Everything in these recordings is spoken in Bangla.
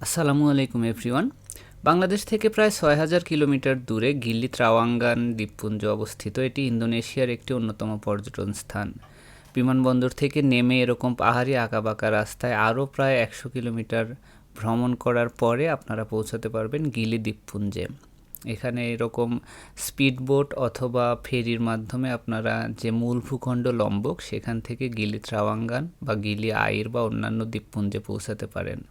আসসালামু আলাইকুম এভরিওয়ান। বাংলাদেশ থেকে প্রায় ৬,০০০ কিলোমিটার দূরে গিলি ত্রাওয়াঙ্গান দ্বীপপুঞ্জ অবস্থিত। এটি ইন্দোনেশিয়ার একটি অন্যতম পর্যটন স্থান। বিমানবন্দর থেকে নেমে এরকম পাহাড়ি আঁকাবাঁকা রাস্তায় আরও প্রায় ১০০ কিলোমিটার ভ্রমণ করার পরে আপনারা পৌঁছাতে পারবেন গিলি দ্বীপপুঞ্জে। এখানে এরকম স্পিডবোট অথবা ফেরির মাধ্যমে আপনারা যে মূল ভূখণ্ড লম্বক সেখান থেকে গিলি ত্রাওয়াঙ্গান বা গিলি আইর বা অন্যান্য দ্বীপপুঞ্জে পৌঁছাতে পারেন।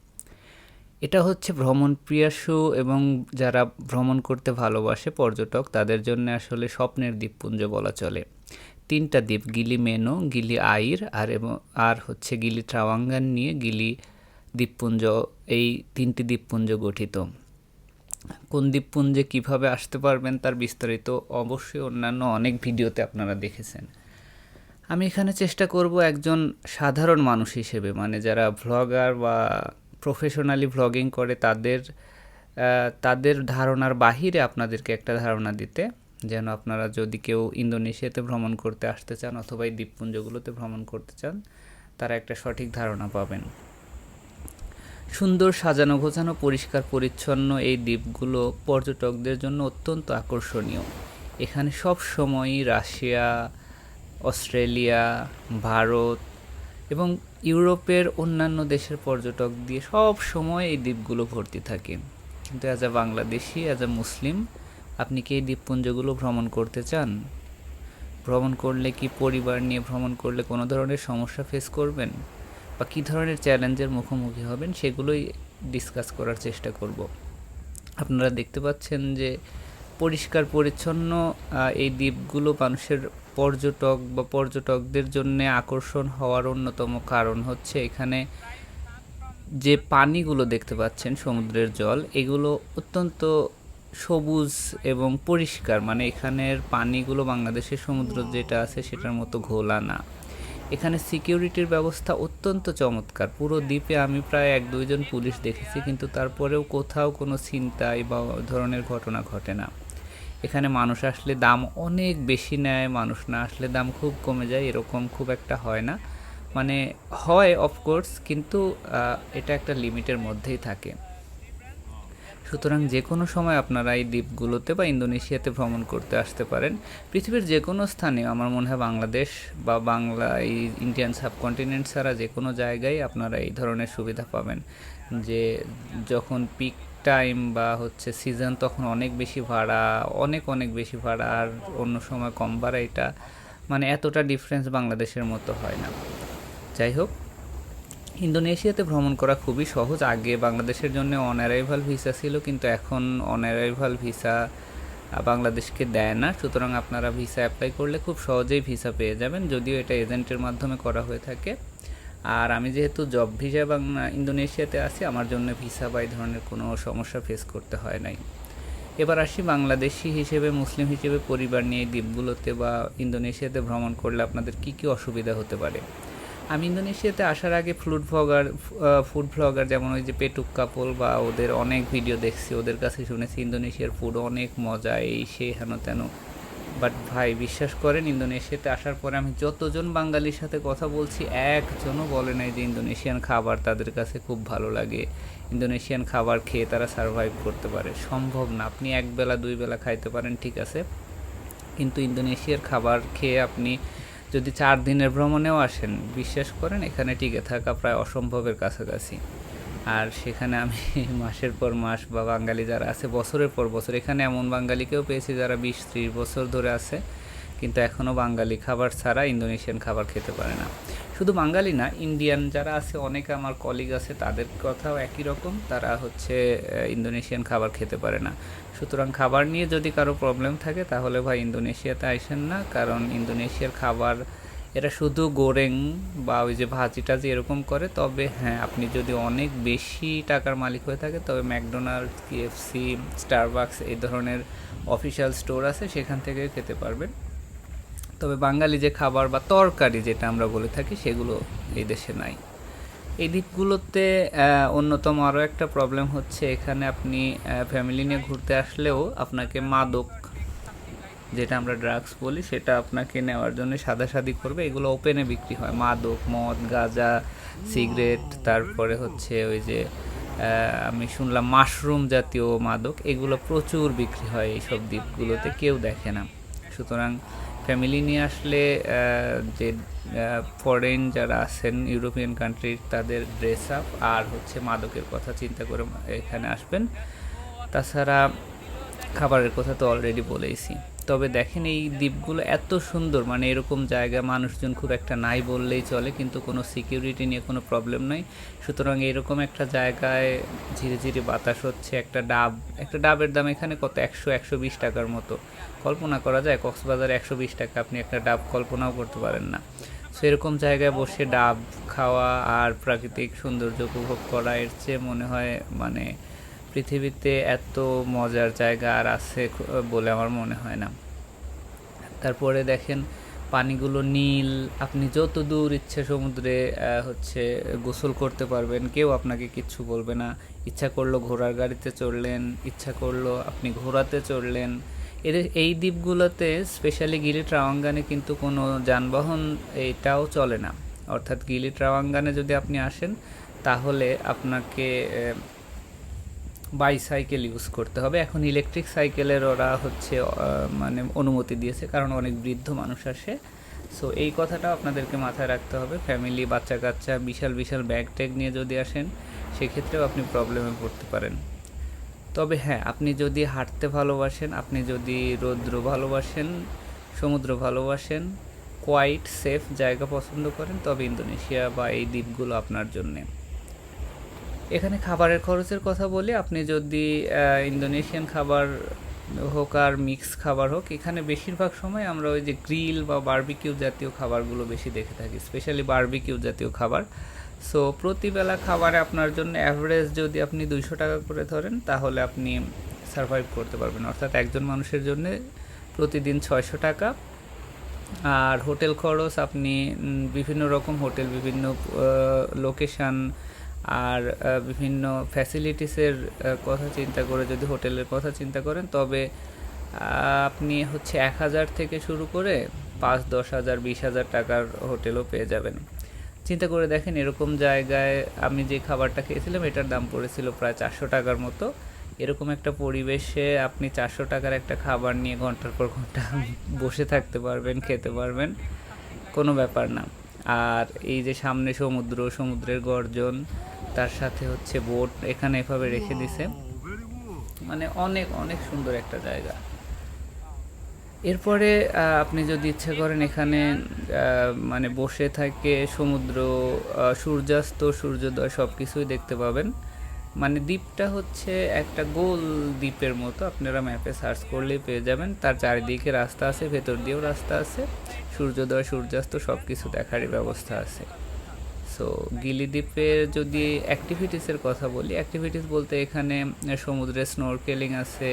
এটা হচ্ছে ভ্রমণ প্রিয়াসু এবং যারা ভ্রমণ করতে ভালোবাসে পর্যটক তাদের জন্য আসলে স্বপ্নের দ্বীপপুঞ্জ বলা চলে। ৩টা দ্বীপ গিলি মেনো, গিলি আইর আর হচ্ছে গিলি ট্রাওয়াঙ্গান নিয়ে গিলি দ্বীপপুঞ্জ, এই ৩টি দ্বীপপুঞ্জ গঠিত। কোন দ্বীপপুঞ্জে কিভাবে আসতে পারবেন তার বিস্তারিত অবশ্যই অন্যান্য অনেক ভিডিওতে আপনারা দেখেছেন। আমি এখানে চেষ্টা করব একজন সাধারণ মানুষ হিসেবে, মানে যারা ভ্লগার বা প্রফেশনালি ভ্লগিং করে তাদের ধারণার বাহিরে আপনাদেরকে একটা ধারণা দিতে, যেন আপনারা যদি কেউ ইন্দোনেশিয়াতে ভ্রমণ করতে আসতে চান অথবা এই দ্বীপপুঞ্জগুলোতে ভ্রমণ করতে চান তারা একটা সঠিক ধারণা পাবেন। সুন্দর সাজানো গোছানো পরিষ্কার পরিচ্ছন্ন এই দ্বীপগুলো পর্যটকদের জন্য অত্যন্ত আকর্ষণীয়। এখানে সব সময়ই রাশিয়া, অস্ট্রেলিয়া, ভারত এবং ইউরোপের অন্যান্য দেশের পর্যটক দিয়ে সব সময় এই দ্বীপগুলো ভর্তি থাকে। কিন্তু as a Bangladeshi, as a Muslim, আপনি কি এই দ্বীপপুঞ্জগুলো ভ্রমণ করতে চান? ভ্রমণ করলে কি পরিবার নিয়ে ভ্রমণ করলে কোনো ধরনের সমস্যা ফেস করবেন বা কী ধরনের চ্যালেঞ্জের মুখোমুখি হবেন সেগুলোই ডিসকাস করার চেষ্টা করব। আপনারা দেখতে পাচ্ছেন যে পরিষ্কার পরিচ্ছন্ন এই দ্বীপগুলো মানুষের পর্যটকদের জন্য আকর্ষণ হওয়ার অন্যতম কারণ হচ্ছে এখানে যে পানিগুলো দেখতে পাচ্ছেন, সমুদ্রের জল, এগুলো অত্যন্ত সবুজ এবং পরিষ্কার। মানে এখানের পানিগুলো বাংলাদেশের সমুদ্র যেটা আছে সেটার মতো ঘোলা না। এখানে সিকিউরিটির ব্যবস্থা অত্যন্ত চমৎকার। পুরো দ্বীপে আমি প্রায় ১-২ জন পুলিশ দেখেছি, কিন্তু তারপরেও কোথাও কোনো ছিনতাই বা ধরনের ঘটনা ঘটে না। এখানে মানুষ আসলে দাম অনেক বেশি নেয়, মানুষ না আসলে দাম খুব কমে যায়, এরকম খুব একটা হয় না। মানে হয় অফকোর্স, কিন্তু এটা একটা লিমিটের মধ্যেই থাকে। সুতরাং যে কোনো সময় আপনারা এই দ্বীপগুলোতে বা ইন্দোনেশিয়াতে ভ্রমণ করতে আসতে পারেন। পৃথিবীর যে কোনো স্থানে আমার মনে হয় বাংলাদেশ বা এই ইন্ডিয়ান সাবকন্টিনেন্ট ছাড়া যে কোনো জায়গায় আপনারা এই ধরনের সুবিধা পাবেন, যে যখন পিক টাইম বা হচ্ছে সিজন তখন অনেক বেশি ভাড়া, অনেক বেশি ভাড়া, আর অন্য সময় কম ভাড়া। এটা মানে এতটা ডিফারেন্স বাংলাদেশের মতো হয় না। যাই হোক, ইন্দোনেশিয়াতে ভ্রমণ করা খুবই সহজ। আগে বাংলাদেশের জন্য অন অ্যারাইভাল ভিসা ছিল, কিন্তু এখন অন অ্যারাইভাল ভিসা বাংলাদেশকে দেয় না। সুতরাং আপনারা ভিসা অ্যাপ্লাই করলে খুব সহজেই ভিসা পেয়ে যাবেন, যদিও এটা এজেন্টের মাধ্যমে করা হয়ে থাকে। আর আমি যেহেতু জব ভিসা ইন্দোনেশিয়াতে আছি, আমার জন্য ভিসা বা এই ধরনের কোনো সমস্যা ফেস করতে হয় নাই। এবার আসি বাংলাদেশি হিসেবে, মুসলিম হিসেবে পরিবার নিয়ে দ্বীপগুলোতে বা ইন্দোনেশিয়াতে ভ্রমণ করলে আপনাদের কী কী অসুবিধা হতে পারে। আমি ইন্দোনেশিয়াতে আসার আগে ফুড ভ্লগার যেমন ওই যে পেটুক কাপল বা ওদের অনেক ভিডিও দেখছি, ওদের কাছে শুনেছি ইন্দোনেশিয়ার ফুড অনেক মজা, এই সে হেন তেন। বাট ভাই বিশ্বাস করেন, ইন্দোনেশিয়াতে আসার পরে আমি যতজন বাঙালির সাথে কথা বলছি একজনও বলে নাই যে ইন্দোনেশিয়ান খাবার তাদের কাছে খুব ভালো লাগে, ইন্দোনেশিয়ান খাবার খেয়ে তারা সার্ভাইভ করতে পারে। সম্ভব না। আপনি 1 বেলা 2 বেলা খাইতে পারেন ঠিক আছে, কিন্তু ইন্দোনেশিয়ার খাবার খেয়ে আপনি যদি 4 দিনের ভ্রমণেও আসেন, বিশ্বাস করেন এখানে টিকে থাকা প্রায় অসম্ভবের কাছাকাছি। আর সেখানে আমি মাসের পর মাস বা বাঙালি যারা আছে বছরের পর বছর, এখানে এমন বাঙালিকেও পেয়েছি যারা 20-30 বছর ধরে আছে, কিন্তু এখনও বাঙালি খাবার ছাড়া ইন্দোনেশিয়ান খাবার খেতে পারে না। শুধু বাঙালি না, ইন্ডিয়ান যারা আছে, অনেকে আমার কলিগ আছে, তাদের কথাও একই রকম, তারা হচ্ছে ইন্দোনেশিয়ান খাবার খেতে পারে না। সুতরাং খাবার নিয়ে যদি কারো প্রবলেম থাকে তাহলে ভাই ইন্দোনেশিয়াতে আইসেন না, কারণ ইন্দোনেশিয়ার খাবার এরা শুধু গোরেং বা ওই যে ভাজি টাজি এরকম করে। তবে হ্যাঁ, আপনি যদি অনেক বেশি টাকার মালিক হয়ে থাকে তবে ম্যাকডোনাল্ড, KFC, স্টারবাকস এই ধরনের অফিসিয়াল স্টোর আছে, সেখান থেকে খেতে পারবেন। তবে বাঙালি যে খাবার বা তরকারি যেটা আমরা বলে থাকি সেগুলো এই দেশে নাই। এই দ্বীপগুলোতে অন্যতম আরও একটা প্রবলেম হচ্ছে, এখানে আপনি ফ্যামিলি নিয়ে ঘুরতে আসলেও আপনাকে মাদক, যেটা আমরা ড্রাগস বলি, সেটা আপনাকে নেওয়ার জন্য সাদাসাদি করবে। এগুলো ওপেনে বিক্রি হয়, মাদক, মদ, গাঁজা, সিগারেট, তারপরে হচ্ছে ওই যে আমি শুনলাম মাশরুম জাতীয় মাদক, এগুলো প্রচুর বিক্রি হয় এইসব দ্বীপগুলোতে, কেউ দেখে না। সুতরাং ফ্যামিলি নিয়ে আসলে যে ফরেন যারা আছেন ইউরোপিয়ান কান্ট্রির, তাদের ড্রেস আপ আর হচ্ছে মাদকের কথা চিন্তা করে এখানে আসবেন। তাছাড়া খাবারের কথা তো অলরেডি বলেইছি। তবে দেখেন এই দ্বীপগুলো এত সুন্দর, মানে এরকম জায়গা মানুষজন খুব একটা নাই বললেই চলে, কিন্তু কোনো সিকিউরিটি নিয়ে কোনো প্রবলেম নাই। সুতরাং এরকম একটা জায়গায় ধীরে ধীরে বাতাস হচ্ছে, একটা ডাবের দাম এখানে কত, 100-120 টাকার মতো। কল্পনা করা যায় কক্সবাজারে 120 টাকা আপনি একটা ডাব কল্পনাও করতে পারেন না। সো এরকম জায়গায় বসে ডাব খাওয়া আর প্রাকৃতিক সৌন্দর্য উপভোগ করা, এর চেয়ে মনে হয় মানে পৃথিবীতে এত মজার জায়গা আর আছে বলে আমার মনে হয় না। তারপরে দেখেন পানিগুলো নীল, আপনি যত দূর ইচ্ছে সমুদ্রে হচ্ছে গোসল করতে পারবেন, কেউ আপনাকে কিচ্ছু বলবে না। ইচ্ছা করলো ঘোড়ার গাড়িতে চড়লেন, ইচ্ছা করলো আপনি ঘোড়াতে চড়লেন। এই দ্বীপগুলোতে স্পেশালি গিলি ট্রাওয়াঙ্গানে কিন্তু কোনো যানবাহন এটাও চলে না। অর্থাৎ গিলি ট্রাওয়াঙ্গানে যদি আপনি আসেন তাহলে আপনাকে বাইসাইকেল ইউজ করতে হবে। এখন ইলেকট্রিক সাইকেলের ওরা হচ্ছে মানে অনুমতি দিয়েছে, কারণ অনেক বৃদ্ধ মানুষ আসে। সো এই কথাটাও আপনাদেরকে মাথায় রাখতে হবে। ফ্যামিলি, বাচ্চা কাচ্চা, বিশাল বিশাল ব্যাগ ট্যাগ নিয়ে যদি আসেন সেক্ষেত্রেও আপনি প্রবলেমে পড়তে পারেন। তবে হ্যাঁ, আপনি যদি হাঁটতে ভালোবাসেন, আপনি যদি রৌদ্র ভালোবাসেন, সমুদ্র ভালোবাসেন, কোয়াইট সেফ জায়গা পছন্দ করেন, তবে ইন্দোনেশিয়া বা এই দ্বীপগুলো আপনার জন্যে। এখানে খাবারের খরচের কথা বলি, আপনি যদি ইন্দোনেশিয়ান খাবার হোক আর মিক্স খাবার হোক, এখানে বেশিরভাগ সময় আমরা ওই যে গ্রিল বা বারবিকিউ জাতীয় খাবারগুলো বেশি দেখে থাকি, স্পেশালি বারবিকিউ জাতীয় খাবার। সো প্রতিবেলা খাবারে আপনার জন্য অ্যাভারেজ যদি আপনি 200 টাকা করে ধরেন তাহলে আপনি সার্ভাইভ করতে পারবেন। অর্থাৎ একজন মানুষের জন্য প্রতিদিন 600 টাকা। আর হোটেল খরচ আপনি বিভিন্ন রকম হোটেল, বিভিন্ন লোকেশান আর বিভিন্ন ফ্যাসিলিটিসের কথা চিন্তা করে যদি হোটেলের কথা চিন্তা করেন, তবে আপনি হচ্ছে 1000 থেকে শুরু করে 5-10 হাজার 20,000 টাকার হোটেলও পেয়ে যাবেন। চিন্তা করে দেখেন এরকম জায়গায় আমি যে খাবারটা খেয়েছিলাম এটার দাম পড়েছিল প্রায় 400 টাকার মতো। এরকম একটা পরিবেশে আপনি 400 টাকার একটা খাবার নিয়ে ঘন্টার পর ঘন্টা বসে থাকতে পারবেন, খেতে পারবেন, কোনো ব্যাপার না। আর এই যে সামনে সমুদ্র, সমুদ্রের গর্জন, তার সাথে হচ্ছে বোট এখানে এভাবে রেখে দিছে, মানে অনেক অনেক সুন্দর একটা জায়গা। এরপরে আপনি যদি ইচ্ছে করেন এখানে মানে বসে থেকে সমুদ্র, সূর্যাস্ত, সূর্যোদয় সব কিছুই দেখতে পাবেন। মানে দ্বীপটা হচ্ছে একটা গোল দ্বীপের মতো, আপনারা ম্যাপে সার্চ করলেই পেয়ে যাবেন। তার চারিদিকে রাস্তা আছে, ভেতর দিয়েও রাস্তা আছে, সূর্যোদয় সূর্যাস্ত সব কিছু দেখারই ব্যবস্থা আছে। সো গিলি দ্বীপের যদি অ্যাক্টিভিটিসের কথা বলি, অ্যাক্টিভিটিস বলতে এখানে সমুদ্রে স্নোরকেলিং আছে,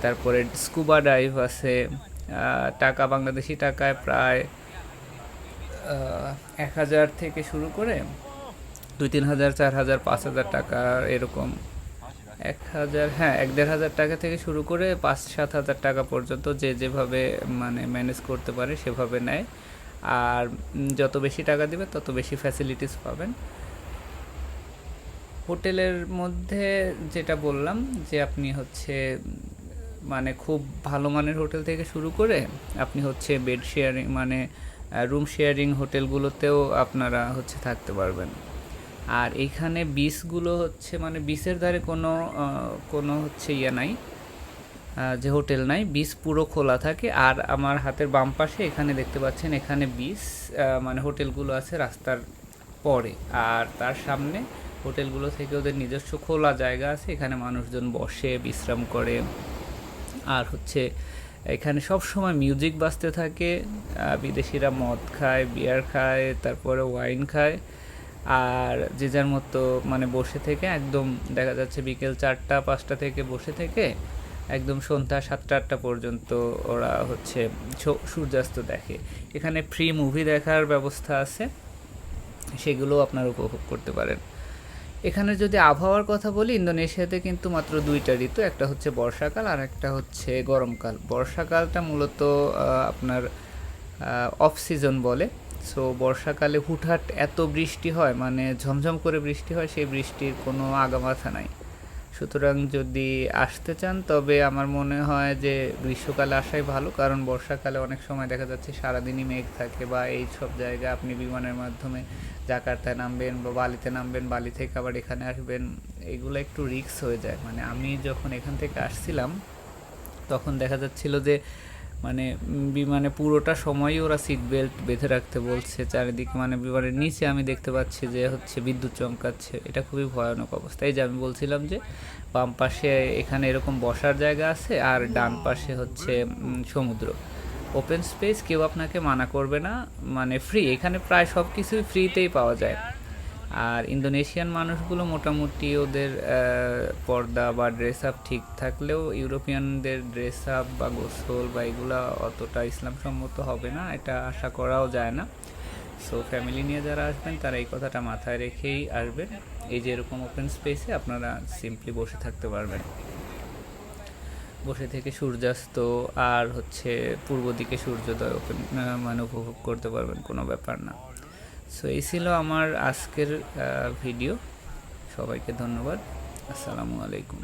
তারপরে স্কুবা ডাইভ আছে। টাকা বাংলাদেশি টাকায় প্রায় 1000 থেকে শুরু করে 2-3 হাজার, 4 হাজার, 5 হাজার টাকা এরকম। 1000, হ্যাঁ, 1-1.5 হাজার টাকা থেকে শুরু করে 5-7 হাজার টাকা পর্যন্ত যে যেভাবে মানে ম্যানেজ করতে পারে সেভাবে নেয়। আর যত বেশি টাকা দিবে তত বেশি ফ্যাসিলিটিস পাবেন। হোটেলের মধ্যে যেটা বললাম যে আপনি হচ্ছে মানে খুব ভালো মানের হোটেল থেকে শুরু করে আপনি হচ্ছে বেড শেয়ারিং মানে রুম শেয়ারিং হোটেলগুলোতেও আপনারা হচ্ছে থাকতে পারবেন। আর এইখানে বিচগুলো হচ্ছে মানে বিচের ধারে কোনো হচ্ছে ইয়ে নাই, যে হোটেল নাই, বিচ পুরো খোলা থাকে। আর আমার হাতের বাম পাশে এখানে দেখতে পাচ্ছেন, এখানে বিচ মানে হোটেলগুলো আছে রাস্তার পরে, আর তার সামনে হোটেলগুলো থেকে ওদের নিজস্ব খোলা জায়গা আছে, এখানে মানুষজন বসে বিশ্রাম করে। আর হচ্ছে এখানে সব সময় মিউজিক বাজতে থাকে, বিদেশিরা মদ খায়, বিয়ার খায়, তারপরে ওয়াইন খায়। আর যে যার মতো মানে বসে থেকে একদম দেখা যাচ্ছে বিকেল 4টা-5টা থেকে বসে থেকে একদম সন্ধ্যা 7টা-8টা পর্যন্ত ওরা হচ্ছে সূর্যাস্ত দেখে। এখানে ফ্রি মুভি দেখার ব্যবস্থা আছে, সেগুলো আপনারা উপভোগ করতে পারেন। এখানে যদি আবহাওয়ার কথা বলি, ইন্দোনেশিয়াতে কিন্তু মাত্র 2টা ঋতু, একটা হচ্ছে বর্ষাকাল আর একটা হচ্ছে গরমকাল। বর্ষাকালটা মূলত আপনার অফ সিজন বলে, সো বর্ষাকালে হুটহাট এত বৃষ্টি হয়, মানে ঝমঝম করে বৃষ্টি হয়, সেই বৃষ্টির কোনো আগামাথা নাই। সুতরাং যদি আসতে চান তবে আমার মনে হয় যে গ্রীষ্মকালে আসাই ভালো, কারণ বর্ষাকালে অনেক সময় দেখা যাচ্ছে সারাদিনই মেঘ থাকে, বা এই সব জায়গায় আপনি বিমানের মাধ্যমে জাকার্তায় নামবেন বা বালিতে নামবেন, বালি থেকে আবার এখানে আসবেন, এগুলো একটু রিস্ক হয়ে যায়। মানে আমি যখন এখান থেকে আসছিলাম তখন দেখা যাচ্ছিল যে মানে বিমানে পুরোটা সময়ই ওরা সিট বেল্ট বেঁধে রাখতে বলছে চারিদিকে, মানে বিমানের নিচে আমি দেখতে পাচ্ছি যে হচ্ছে বিদ্যুৎ চমকাচ্ছে, এটা খুবই ভয়ানক অবস্থা। এই যে আমি বলছিলাম যে বাম পাশে এখানে এরকম বসার জায়গা আছে, আর ডান পাশে হচ্ছে সমুদ্র, ওপেন স্পেস, কেউ আপনাকে মানা করবে না, মানে ফ্রি, এখানে প্রায় সব কিছুই ফ্রিতেই পাওয়া যায়। আর ইন্দোনেশিয়ান মানুষগুলো মোটামুটি ওদের পর্দা বা ড্রেস আপ ঠিক থাকলেও ইউরোপিয়ানদের ড্রেস আপ বা গোসল বা এগুলো অতটা ইসলামসম্মত হবে না, এটা আশা করাও যায় না। সো ফ্যামিলি নিয়ে যারা আসবেন তারা এই কথাটা মাথায় রেখেই আসবেন। এই যে এরকম ওপেন স্পেসে আপনারা সিম্পলি বসে থাকতে পারবেন, বসে থেকে সূর্যাস্ত আর হচ্ছে পূর্ব দিকে সূর্যোদয় মানে উপভোগ করতে পারবেন, কোনো ব্যাপার না। সো এই ছিল আমার আজকের ভিডিও। সবাইকে ধন্যবাদ। আসসালামু আলাইকুম।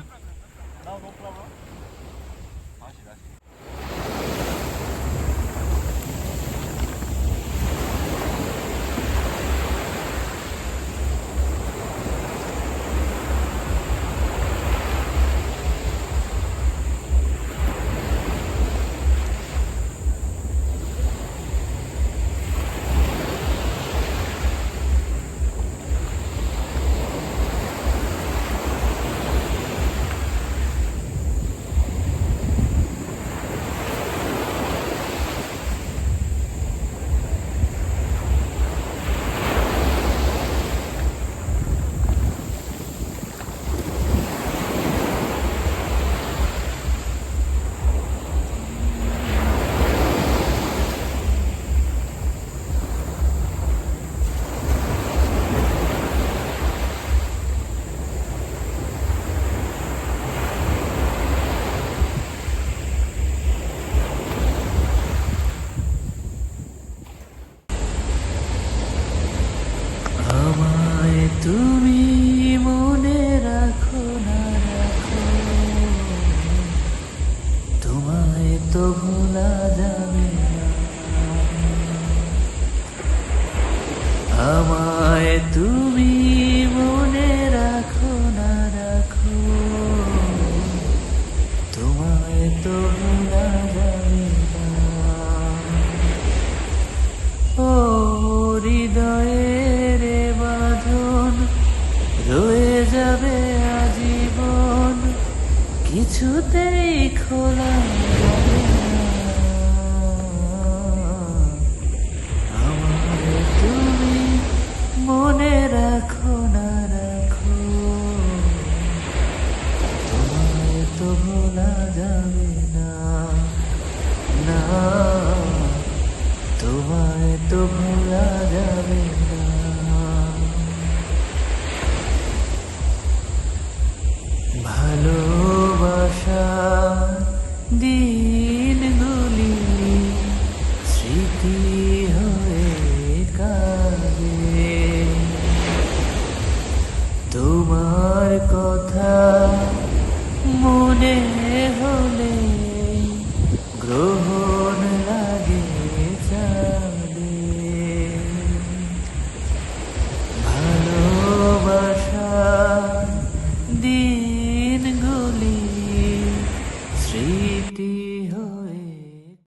আমায় তুমি মনে রাখো না রাখো, তোমায় তো ভোলা যাবে না। আমায় তুমি মনে রাখো না রাখো, তোমায় তো ভোলা যাবে না। ও হৃদয়ের বাঁধন রয়ে যাবে আজীবন, কিছুতেই খোলা যাবে না। আমার তুমি মনে রাখো না রাখো, তোমায় তো ভোলা যাবে না, না তোমায় তো ভোলা যাবে না। ভালোবাসা দিনগুলি স্মৃতি হয়ে কাঁদে, তোমার কথা মনে হলে গ্রহণ লাগে চাঁদে। ভালোবাসা দিনগুলি স্মৃতি হয়ে